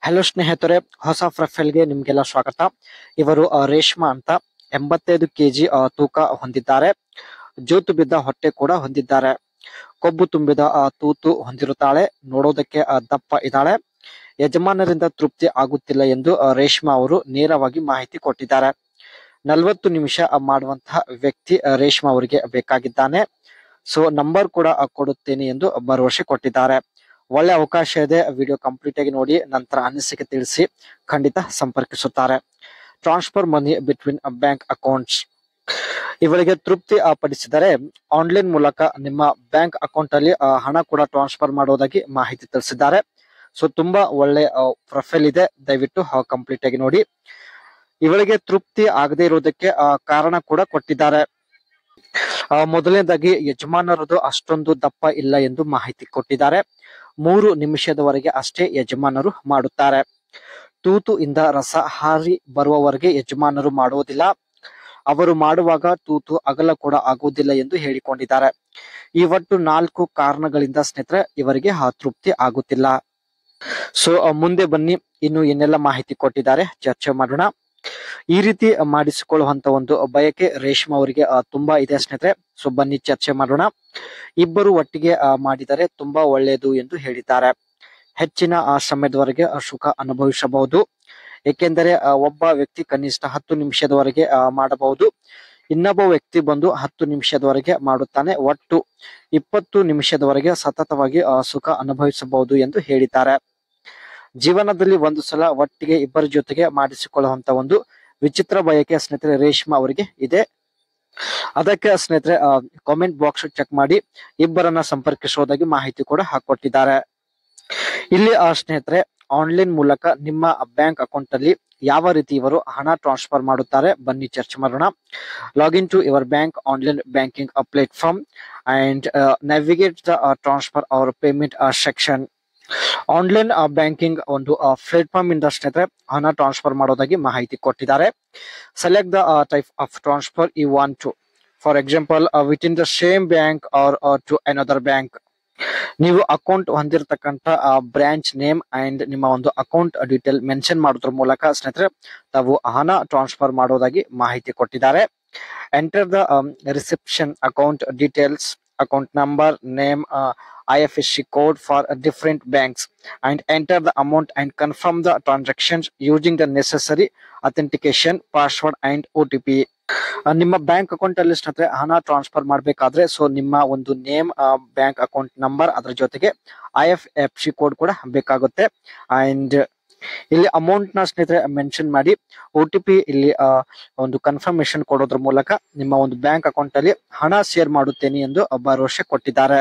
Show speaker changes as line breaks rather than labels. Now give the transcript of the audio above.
Hello ಸ್ನೇಹಿತರೆ, ಹೊಸ ಪ್ರೊಫೈಲ್ಗೆ ನಿಮ್ಗೆಲ್ಲ ಸ್ವಾಗತ. ಇವರು ರೇಷ್ಮಾ ಅಂತ 85 ಕೆಜಿ ತೂಕ ಹೊಂದಿದ್ದಾರೆ. ಜೋತು ಬಿದ್ದ ಹೊಟ್ಟೆ ಕೂಡ ಹೊಂದಿದ್ದಾರೆ. ಕೊಬ್ಬು ತುಂಬಿದ ತೂತು ಹೊಂದಿರುತ್ತಾಳೆ. ನೋಡೋದಕ್ಕೆ ದಪ್ಪ ಇದ್ದಾಳೆ. ಯಜಮಾನರಿಂದ ತೃಪ್ತಿ ಆಗುತ್ತಿಲ್ಲ ಎಂದು ರೇಷ್ಮಾ ಅವರು ನೇರವಾಗಿ ಮಾಹಿತಿ ಕೊಟ್ಟಿದ್ದಾರೆ. 40 ನಿಮಿಷ ಮಾಡುವಂತಹ ವ್ಯಕ್ತಿ ರೇಷ್ಮಾ ಅವರಿಗೆ ಬೇಕಾಗಿದ್ದಾನೆ. ಸೊ ನಂಬರ್ ಕೂಡ ಕೊಡುತ್ತೇನೆ ಎಂದು ಭರವಸೆ ಕೊಟ್ಟಿದ್ದಾರೆ. ಒಳ್ಳೆ ಅವಕಾಶ ಇದೆ. ವಿಡಿಯೋ ಕಂಪ್ಲೀಟ್ ಆಗಿ ನೋಡಿ, ನಂತರ ಅನಿಸಿಕೆ ತಿಳಿಸಿ. ಖಂಡಿತ ಸಂಪರ್ಕಿಸುತ್ತಾರೆ. ಟ್ರಾನ್ಸ್ಫರ್ ಮನಿ ಬಿಟ್ವೀನ್ ಬ್ಯಾಂಕ್ ಅಕೌಂಟ್ಸ್. ಇವರಿಗೆ ತೃಪ್ತಿ ಪಡಿಸಿದರೆ ಆನ್ಲೈನ್ ಮೂಲಕ ನಿಮ್ಮ ಬ್ಯಾಂಕ್ ಅಕೌಂಟ್ ಅಲ್ಲಿ ಹಣ ಕೂಡ ಟ್ರಾನ್ಸ್ಫರ್ ಮಾಡೋದಾಗಿ ಮಾಹಿತಿ ತಿಳಿಸಿದ್ದಾರೆ. ಸೊ ತುಂಬಾ ಒಳ್ಳೆ ಪ್ರೊಫೈಲ್ ಇದೆ. ದಯವಿಟ್ಟು ಕಂಪ್ಲೀಟ್ ಆಗಿ ನೋಡಿ. ಇವರಿಗೆ ತೃಪ್ತಿ ಆಗದೆ ಇರೋದಕ್ಕೆ ಕಾರಣ ಕೂಡ ಕೊಟ್ಟಿದ್ದಾರೆ. ಮೊದಲನೇದಾಗಿ ಯಜಮಾನರದು ಅಷ್ಟೊಂದು ದಪ್ಪ ಇಲ್ಲ ಎಂದು ಮಾಹಿತಿ ಕೊಟ್ಟಿದ್ದಾರೆ. 3 ನಿಮಿಷದವರೆಗೆ ಅಷ್ಟೇ ಯಜಮಾನರು ಮಾಡುತ್ತಾರೆ. ತೂತು ಇಂದ ರಸ ಹಾರಿ ಬರುವವರೆಗೆ ಯಜಮಾನರು ಮಾಡುವುದಿಲ್ಲ. ಅವರು ಮಾಡುವಾಗ ತೂತು ಅಗಲ ಕೂಡ ಆಗುವುದಿಲ್ಲ ಎಂದು ಹೇಳಿಕೊಂಡಿದ್ದಾರೆ. ಈ ಒಟ್ಟು 4 ಕಾರಣಗಳಿಂದ ಸ್ನೇಹಿತರೆ ಇವರಿಗೆ ತೃಪ್ತಿ ಆಗುತ್ತಿಲ್ಲ. ಸೊ ಮುಂದೆ ಬನ್ನಿ, ಇನ್ನು ಏನೆಲ್ಲ ಮಾಹಿತಿ ಕೊಟ್ಟಿದ್ದಾರೆ ಚರ್ಚೆ ಮಾಡೋಣ. ಈ ರೀತಿ ಮಾಡಿಸಿಕೊಳ್ಳುವಂತ ಒಂದು ಬಯಕೆ ರೇಷ್ಮಾ ಅವರಿಗೆ ತುಂಬಾ ಇದೆ ಸ್ನೇಹಿತರೆ. ಸೊ ಬನ್ನಿ ಚರ್ಚೆ ಮಾಡೋಣ. ಇಬ್ಬರು ಒಟ್ಟಿಗೆ ಮಾಡಿದರೆ ತುಂಬಾ ಒಳ್ಳೆಯದು ಎಂದು ಹೇಳಿದ್ದಾರೆ. ಹೆಚ್ಚಿನ ಸಮಯದವರೆಗೆ ಸುಖ ಅನುಭವಿಸಬಹುದು. ಏಕೆಂದರೆ ಒಬ್ಬ ವ್ಯಕ್ತಿ ಕನಿಷ್ಠ 10 ನಿಮಿಷದವರೆಗೆ ಮಾಡಬಹುದು. ಇನ್ನೊಬ್ಬ ವ್ಯಕ್ತಿ ಬಂದು 10 ನಿಮಿಷದವರೆಗೆ ಮಾಡುತ್ತಾನೆ. ಒಟ್ಟು 20 ನಿಮಿಷದವರೆಗೆ ಸತತವಾಗಿ ಸುಖ ಅನುಭವಿಸಬಹುದು ಎಂದು ಹೇಳಿದ್ದಾರೆ. ಜೀವನದಲ್ಲಿ ಒಂದು ಸಲ ಒಟ್ಟಿಗೆ ಇಬ್ಬರ ಜೊತೆಗೆ ಮಾಡಿಸಿಕೊಳ್ಳುವಂತ ಒಂದು ವಿಚಿತ್ರ ಬಯಕೆ ಸ್ನೇಹಿತರೆ ರೇಷ್ಮಾ ಅವರಿಗೆ ಇದೆ. ಅದಕ್ಕೆ ಸ್ನೇಹಿತರೆ ಕಾಮೆಂಟ್ ಬಾಕ್ಸ್ ಚೆಕ್ ಮಾಡಿ ಇಬ್ಬರನ್ನ ಸಂಪರ್ಕಿಸುವುದಾಗಿ ಮಾಹಿತಿ ಕೂಡ ಹಾಕೊಟ್ಟಿದ್ದಾರೆ. ಇಲ್ಲಿ ಸ್ನೇಹಿತರೆ ಆನ್ಲೈನ್ ಮೂಲಕ ನಿಮ್ಮ ಬ್ಯಾಂಕ್ ಅಕೌಂಟ್ ಅಲ್ಲಿ ಯಾವ ರೀತಿ ಇವರು ಹಣ ಟ್ರಾನ್ಸ್ಫರ್ ಮಾಡುತ್ತಾರೆ ಬನ್ನಿ ಚರ್ಚೆ ಮಾಡೋಣ. Login to your bank online banking platform and navigate the transfer or payment section. Online banking ಒಂದು ಪ್ಲಾಟ್ಫಾರ್ಮ್ ಇಂದ ಸ್ನೇಹಿತರೆ ಹಣ ಟ್ರಾನ್ಸ್ಫರ್ ಮಾಡೋದಾಗಿ ಮಾಹಿತಿ ಕೊಟ್ಟಿದ್ದಾರೆ. Select the type of transfer you want to, for example within the same bank or to another bank. ನೀವು account ಹೊಂದಿರತಕ್ಕಂತ branch name and ನಿಮ್ಮ ಒಂದು ಅಕೌಂಟ್ ಡೀಟೇಲ್ ಮೆನ್ಷನ್ ಮಾಡೋದ್ರ ಮೂಲಕ ಸ್ನೇಹಿತರೆ ತಾವು ಹಣ ಟ್ರಾನ್ಸ್ಫರ್ ಮಾಡೋದಾಗಿ ಮಾಹಿತಿ ಕೊಟ್ಟಿದ್ದಾರೆ. Enter the reception account details, account number, name, IFSC code for different banks, and enter the amount and confirm the transactions using the necessary authentication, password and OTP. ನಿಮ್ಮ bank account ಅಲ್ಲಿ ಸ್ನೇಹಿತರೆ ಹಣ transfer ಮಾಡಬೇಕಾದ್ರೆ so ನಿಮ್ಮ ಒಂದು name, bank account number, ಅದರ ಜೊತೆಗೆ IFSC code ಕೂಡ ಬೇಕಾಗುತ್ತೆ. ಅಂಡ್ ಇಲ್ಲಿ ಅಮೌಂಟ್ ನ ಸ್ನೇಹಿತರೆ ಮೆನ್ಷನ್ ಮಾಡಿ OTP ಇಲ್ಲಿ ಒಂದು ಕನ್ಫರ್ಮೇಶನ್ ಕೊಡೋದ್ರ ಮೂಲಕ ನಿಮ್ಮ ಒಂದು ಬ್ಯಾಂಕ್ ಅಕೌಂಟ್ ಅಲ್ಲಿ ಹಣ ಶೇರ್ ಮಾಡುತ್ತೇನೆ ಎಂದು ಭರವಸೆ ಕೊಟ್ಟಿದ್ದಾರೆ.